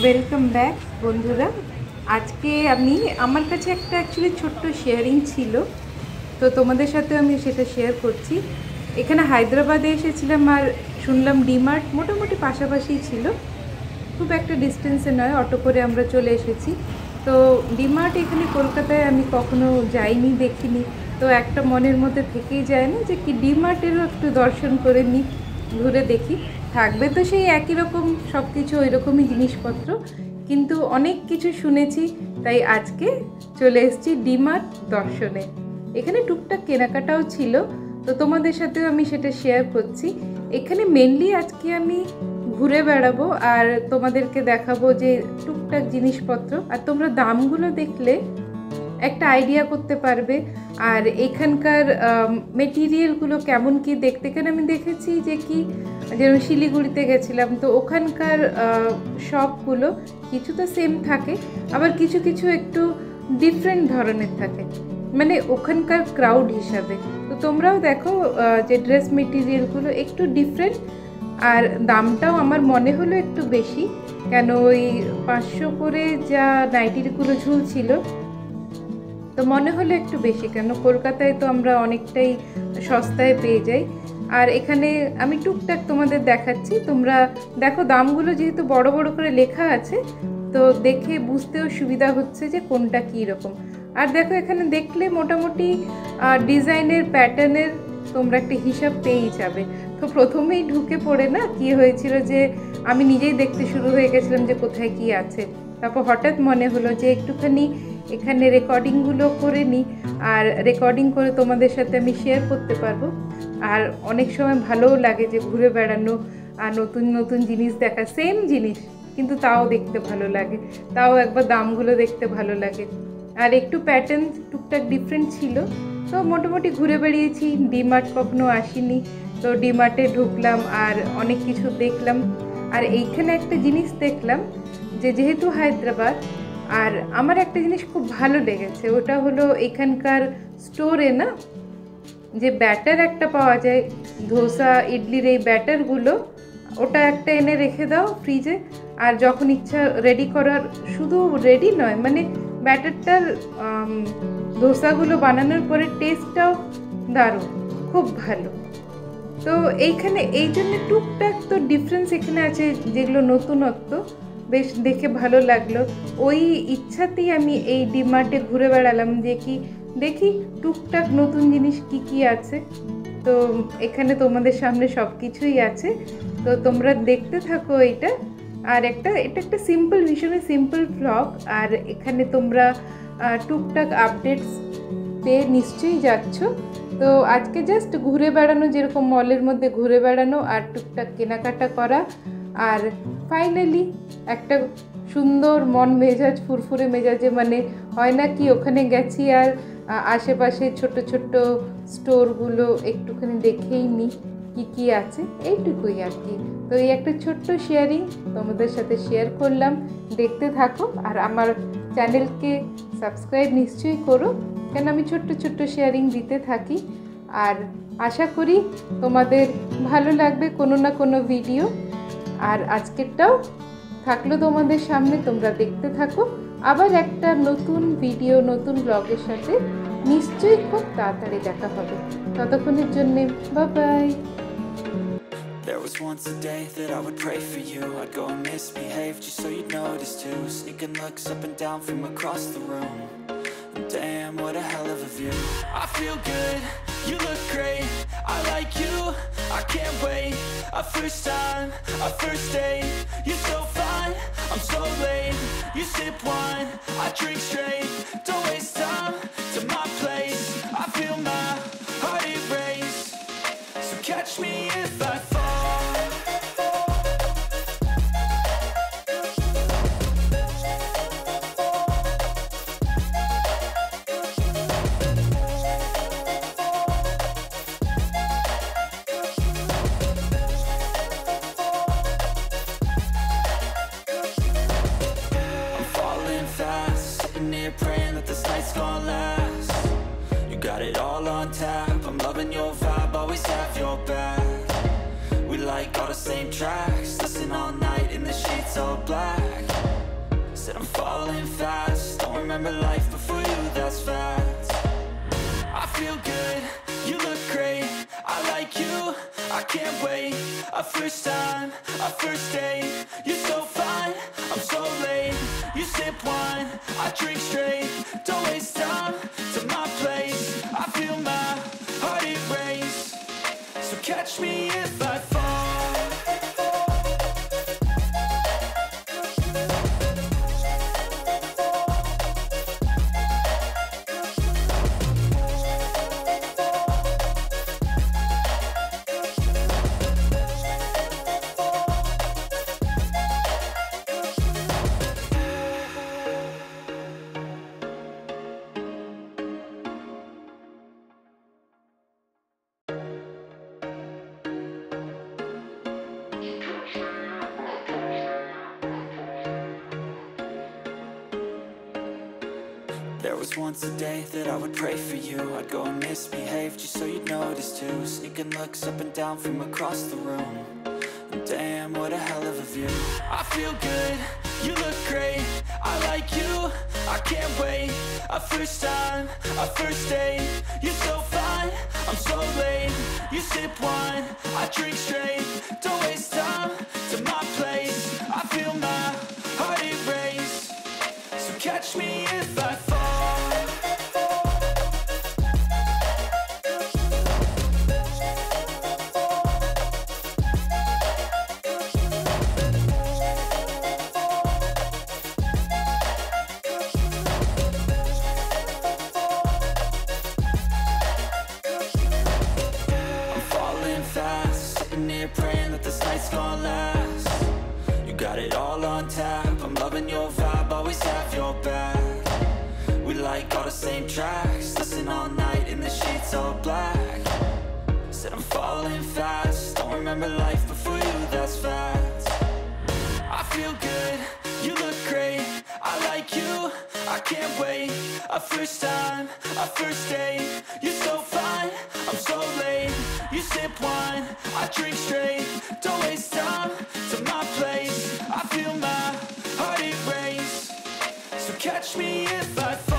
Welcome back বন্ধুরা। আজকে আমি আমার কাছে একটা অ্যাকচুয়ালি ছোট্ট শেয়ারিং ছিল, তো তোমাদের সাথে আমি সেটা শেয়ার করছি। এখানে হায়দ্রাবাদে এসেছিলাম আর শুনলাম ডিমার্ট মোটামুটি পাশাপাশিই ছিল, খুব একটা ডিস্টেন্সে নয়, অটো করে আমরা চলে এসেছি। তো ডিমার্ট এখানে কলকাতায় আমি কখনো যাইনি, দেখিনি, তো একটা মনের মধ্যে থেকেই যায় না যে কি ডিমার্টেরও একটু দর্শন করে নিই, ঘুরে দেখি। থাকবে তো সেই একই রকম সব কিছু, ওই রকমই জিনিসপত্র, কিন্তু অনেক কিছু শুনেছি, তাই আজকে চলে এসেছি ডিমার্ট দর্শনে। এখানে টুকটাক কেনাকাটাও ছিল, তো তোমাদের সাথেও আমি সেটা শেয়ার করছি। এখানে মেনলি আজকে আমি ঘুরে বেড়াবো আর তোমাদেরকে দেখাবো যে টুকটাক জিনিসপত্র, আর তোমরা দামগুলো দেখলে একটা আইডিয়া করতে পারবে। আর এখানকার মেটেরিয়ালগুলো কেমন কি দেখতে, এখানে আমি দেখেছি যে কি, যেমন শিলিগুড়িতে গেছিলাম, তো ওখানকার শপগুলো কিছু তো সেম থাকে, আবার কিছু কিছু একটু ডিফারেন্ট ধরনের থাকে, মানে ওখানকার ক্রাউড হিসাবে। তো তোমরাও দেখো যে ড্রেস মেটেরিয়ালগুলো একটু ডিফারেন্ট, আর দামটাও আমার মনে হলো একটু বেশি, কেন ওই 500 করে যা নাইটিগুলো ঝুলছিল, তো মনে হলো একটু বেশি, কেন কলকাতায় তো আমরা অনেকটাই সস্তায় পেয়ে যাই। আর এখানে আমি টুকটাক তোমাদের দেখাচ্ছি, তোমরা দেখো দামগুলো যেহেতু বড় বড় করে লেখা আছে, তো দেখে বুঝতেও সুবিধা হচ্ছে যে কোনটা কী রকম। আর দেখো এখানে দেখলে মোটামুটি ডিজাইনের, প্যাটার্নের তোমরা একটা হিসাব পেয়েই যাবে। তো প্রথমেই ঢুকে পড়ে না কি হয়েছিল যে আমি নিজেই দেখতে শুরু হয়ে গেছিলাম যে কোথায় কি আছে, তারপর হঠাৎ মনে হলো যে একটুখানি এখানে রেকর্ডিংগুলো করে নিই, আর রেকর্ডিং করে তোমাদের সাথে আমি শেয়ার করতে পারবো। আর অনেক সময় ভালোও লাগে যে ঘুরে বেড়ানো আর নতুন নতুন জিনিস দেখা, সেম জিনিস কিন্তু তাও দেখতে ভালো লাগে, তাও একবার দামগুলো দেখতে ভালো লাগে। আর একটু প্যাটার্ন টুকটাক ডিফারেন্ট ছিল, তো মোটামুটি ঘুরে বেড়িয়েছি। ডিমার্ট কখনো আসিনি, তো ডিমার্টে ঢুকলাম আর অনেক কিছু দেখলাম। আর এইখানে একটা জিনিস দেখলাম যে যেহেতু হায়দ্রাবাদ, আর আমার একটা জিনিস খুব ভালো লেগেছে, ওটা হলো এখানকার স্টোরে না যে ব্যাটার একটা পাওয়া যায় ধোসা ইডলির, এই ব্যাটারগুলো, ওটা একটা এনে রেখে দাও ফ্রিজে, আর যখন ইচ্ছা রেডি করার, শুধু রেডি নয় মানে ব্যাটারটার ধোসাগুলো বানানোর পরে টেস্টটাও দারুণ, খুব ভালো। তো এইখানে এই জন্য টুকটাক তো ডিফারেন্স এখানে আছে, যেগুলো নতুনত্ব বেশ দেখে ভালো লাগলো। ওই ইচ্ছাতেই আমি এই ডিমার্টে ঘুরে বেড়ালাম যে কি দেখি টুকটাক নতুন জিনিস কি কি আছে। তো এখানে তোমাদের সামনে সব কিছুই আছে, তো তোমরা দেখতে থাকো এটা। আর এটা একটা সিম্পল, ভীষণই সিম্পল ব্লগ, আর এখানে তোমরা টুকটাক আপডেটস পেয়ে নিশ্চয়ই যাচ্ছ। তো আজকে জাস্ট ঘুরে বেড়ানো, যেরকম মলের মধ্যে ঘুরে বেড়ানো আর টুকটাক কেনাকাটা করা, আর ফাইনালি একটা সুন্দর মন মেজাজ, ফুরফুরে মেজাজে, মানে হয় না কি ওখানে গেছি আর আশেপাশে ছোট ছোট স্টোরগুলো একটুখানি দেখেই নিই কী কী আছে, এইটুকুই আর কি। তো এই একটা ছোট্ট শেয়ারিং তোমাদের সাথে শেয়ার করলাম, দেখতে থাকো আর আমার চ্যানেলকে সাবস্ক্রাইব নিশ্চয়ই করো, কেন আমি ছোট্ট ছোট্ট শেয়ারিং দিতে থাকি। আর আশা করি তোমাদের ভালো লাগবে কোনো না কোনো ভিডিও। আর আজকেরটাও থাকলো তোমাদের সামনে, তোমরা দেখতে থাকো। আবার একটা নতুন ভিডিও, নতুন ব্লগের সাথে নিশ্চয়ই খুব তাড়াতাড়ি দেখা হবে। ততক্ষণের জন্যে bye bye. There was once a day that I would pray for you. I'd go and misbehave just so you'd notice too. Sneaking looks up and down from across the room. Damn, what a hell of a view. I feel good, you look great, I like you, I can't wait. A first time, a first date, you're so fine, I'm so late. You sip wine, I drink straight, don't waste time to my place. I feel my heart erase, so catch me if I fall. Praying that this night's gonna last. You got it all on tap, I'm loving your vibe, always have your back. We like all the same tracks, listen all night in the sheets all black. Said I'm falling fast, don't remember life before you, that's fact. I feel good, you look great, I like you, I can't wait. A first time, a first date, you're so fine, I'm so late. You sip wine, I drink straight, don't waste time to my place. I feel my heart erase, so catch me if I fall. There was once a day that I would pray for you. I'd go and misbehave just so you'd notice too. Sneaking looks up and down from across the room. And damn, what a hell of a view. I feel good, you look great, I like you, I can't wait. A first time, a first date, you're so fine, I'm so late. You sip wine, I drink straight, don't waste time to my place. I feel my heart erase, so catch me if I fall. Praying that this night's gonna last. You got it all on tap, I'm loving your vibe, always have your back. We like all the same tracks, listen all night in the sheets all black. Said I'm falling fast, don't remember life before you, that's fact. I feel good, you look great, I like you, I can't wait. A first time, a first date, you're so fine, I'm so late. You sip wine, I drink straight, don't waste time to my place. I feel my heart erase, so catch me if I fall.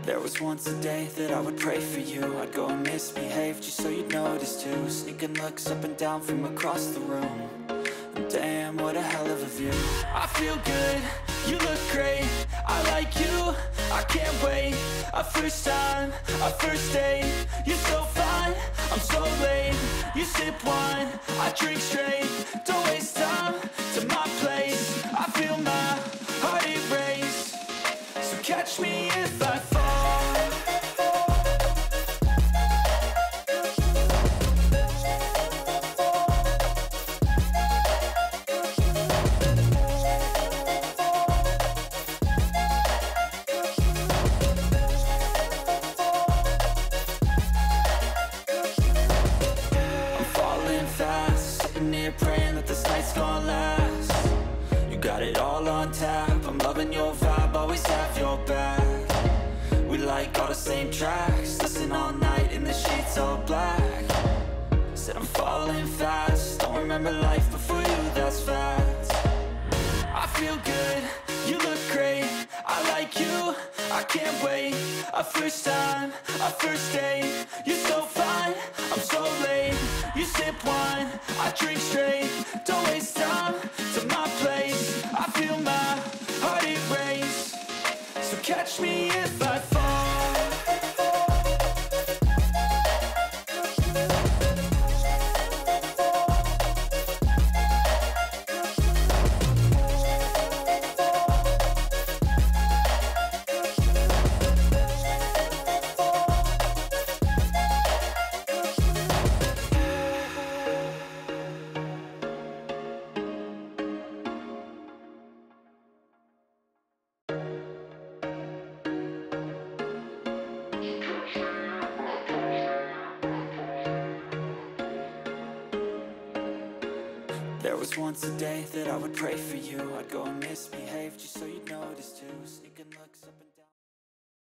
There was once a day that I would pray for you. I'd go and misbehave just so you'd notice too. Sneaking looks up and down from across the room. And damn, what a hell of a view. I feel good, you look great, I like you, I can't wait. A first time, a first date, you're so fine, I'm so late. You sip wine, I drink straight, don't waste time to my place. I feel my heart erase, so catch me if I fall. Praying that this night's gonna last. You got it all on tap, I'm loving your vibe, always have your back. We like all the same tracks, listen all night in the sheets all black. Said I'm falling fast, don't remember life before you, that's fact. I feel good, you look great, I like you, I can't wait. A first time, a first date, you're so fine, I'm so late. You sip wine, I drink straight, don't waste time to my place. I feel my heart erase, so catch me if I fall. There was once a day that I would pray for you. I'd go and misbehave just so you'd notice too. Sneaking